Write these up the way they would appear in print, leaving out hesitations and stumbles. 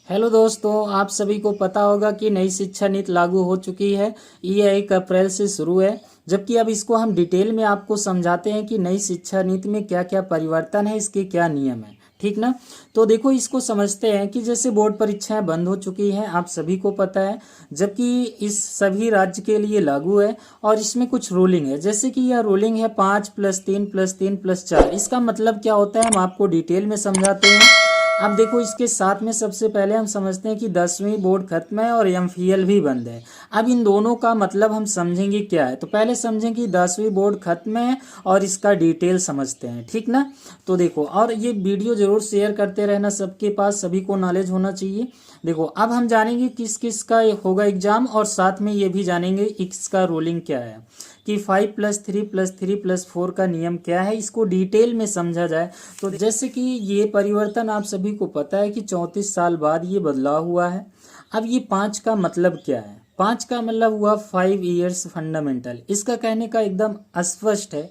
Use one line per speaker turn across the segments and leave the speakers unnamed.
Hello दोस्तों, आप सभी को पता होगा कि नई शिक्षा नीति लागू हो चुकी है। ये 1 अप्रैल से शुरू है। जबकि अब इसको हम डिटेल में आपको समझाते हैं कि नई शिक्षा नीति में क्या क्या परिवर्तन है, इसके क्या नियम है। ठीक ना। तो देखो, इसको समझते हैं कि जैसे बोर्ड परीक्षाएं बंद हो चुकी हैं, आप सभी को पता है। जबकि इस सभी राज्य के लिए लागू है और इसमें कुछ रूलिंग है। जैसे कि यह रूलिंग है 5+3+3+4। इसका मतलब क्या होता है, हम आपको डिटेल में समझाते हैं। अब देखो, इसके साथ में सबसे पहले हम समझते हैं कि 10वीं बोर्ड खत्म है और एमफीएल भी बंद है। अब इन दोनों का मतलब हम समझेंगे क्या है। तो पहले समझें कि 10वीं बोर्ड खत्म है और इसका डिटेल समझते हैं। ठीक ना। तो देखो, और ये वीडियो जरूर शेयर करते रहना, सबके पास, सभी को नॉलेज होना चाहिए। देखो, अब हम जानेंगे किस किस का होगा एग्जाम, और साथ में ये भी जानेंगे इसका रूलिंग क्या है, कि 5+3+3+4 का नियम क्या है। इसको डिटेल में समझा जाए तो जैसे कि ये परिवर्तन आप सभी को पता है कि 34 साल बाद ये बदलाव हुआ है। अब ये 5 का मतलब क्या है। 5 का मतलब हुआ 5 इयर्स फंडामेंटल। इसका कहने का एकदम स्पष्ट है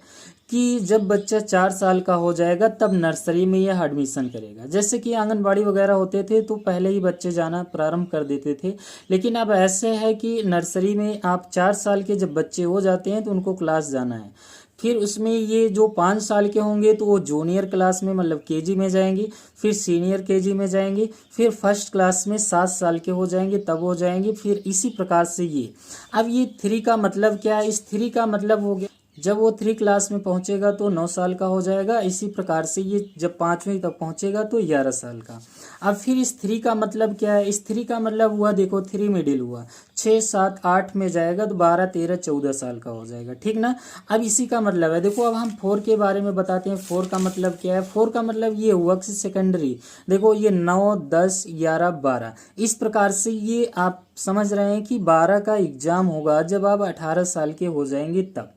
कि जब बच्चा 4 साल का हो जाएगा तब नर्सरी में यह एडमिशन करेगा। जैसे कि आंगनबाड़ी वगैरह होते थे तो पहले ही बच्चे जाना प्रारंभ कर देते थे, लेकिन अब ऐसे है कि नर्सरी में आप 4 साल के जब बच्चे हो जाते हैं तो उनको क्लास जाना है। फिर उसमें ये जो 5 साल के होंगे तो वो जूनियर क्लास में, मतलब केजी में जाएंगे, फिर सीनियर केजी में जाएंगे, फिर फर्स्ट क्लास में 7 साल के हो जाएंगे तब हो जाएंगे, फिर इसी प्रकार से ये। अब ये 3 का मतलब क्या है। इस 3 का मतलब हो गया, जब वो 3 क्लास में पहुंचेगा तो 9 साल का हो जाएगा। इसी प्रकार से ये जब 5वीं तक पहुंचेगा तो 11 साल का। अब फिर इस 3 का मतलब क्या है। इस 3 का मतलब हुआ, देखो 3 मिडिल हुआ, 6 7 8 में जाएगा तो 12 13 14 साल का हो जाएगा। ठीक ना। अब इसी का मतलब है। देखो, अब हम 4 के बारे में बताते हैं। 4 का मतलब क्या है। 4 का मतलब ये हुआ कि सेकेंडरी। देखो, ये 9 10 11 12, इस प्रकार से ये आप समझ रहे हैं कि 12 का एग्जाम होगा जब आप 18 साल के हो जाएंगे तब।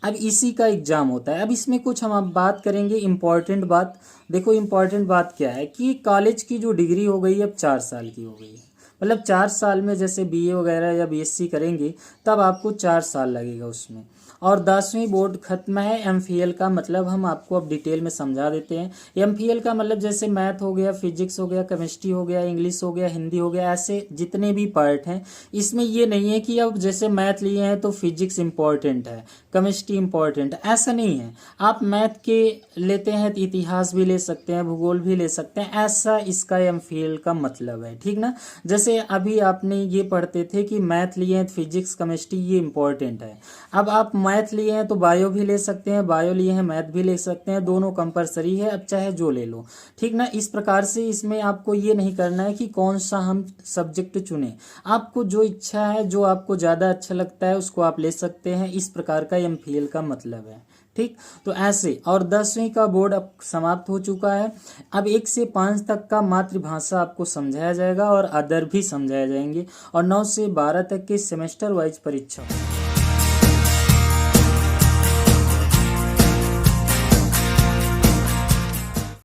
अब इसी का एग्जाम होता है। अब इसमें कुछ हम अब बात करेंगे इम्पॉर्टेंट बात। देखो, इम्पॉर्टेंट बात क्या है कि कॉलेज की जो डिग्री हो गई अब 4 साल की हो गई है। मतलब 4 साल में जैसे बीए वगैरह या बीएससी करेंगे तब आपको 4 साल लगेगा उसमें। और 10वीं बोर्ड खत्म है। एमफीएल का मतलब हम आपको अब डिटेल में समझा देते हैं। एमफीएल का मतलब जैसे मैथ हो गया, फिजिक्स हो गया, केमिस्ट्री हो गया, इंग्लिश हो गया, हिंदी हो गया, ऐसे जितने भी पार्ट हैं। इसमें ये नहीं है कि अब जैसे मैथ लिए हैं तो फिजिक्स इंपॉर्टेंट है, केमिस्ट्री इंपॉर्टेंट है, ऐसा नहीं है। आप मैथ के लेते हैं तो इतिहास भी ले सकते हैं, भूगोल भी ले सकते हैं, ऐसा इसका एमफीएल का मतलब है। ठीक ना। जैसे अभी आपने ये पढ़ते थे कि मैथ लिए हैं तो फिजिक्स केमिस्ट्री ये इंपॉर्टेंट है। अब आप मैथ लिए हैं तो बायो भी ले सकते हैं, बायो लिए हैं मैथ भी ले सकते हैं, दोनों कंपलसरी है। अब चाहे जो ले लो। ठीक ना। इस प्रकार से इसमें आपको ये नहीं करना है कि कौन सा हम सब्जेक्ट चुने। आपको जो इच्छा है, जो आपको ज़्यादा अच्छा लगता है उसको आप ले सकते हैं। इस प्रकार का एमफीएल का मतलब है। ठीक। तो ऐसे, और 10वीं का बोर्ड अब समाप्त हो चुका है। अब 1 से 5 तक का मातृभाषा आपको समझाया जाएगा और अदर भी समझाए जाएंगे, और 9 से 12 तक के सेमेस्टर वाइज परीक्षा।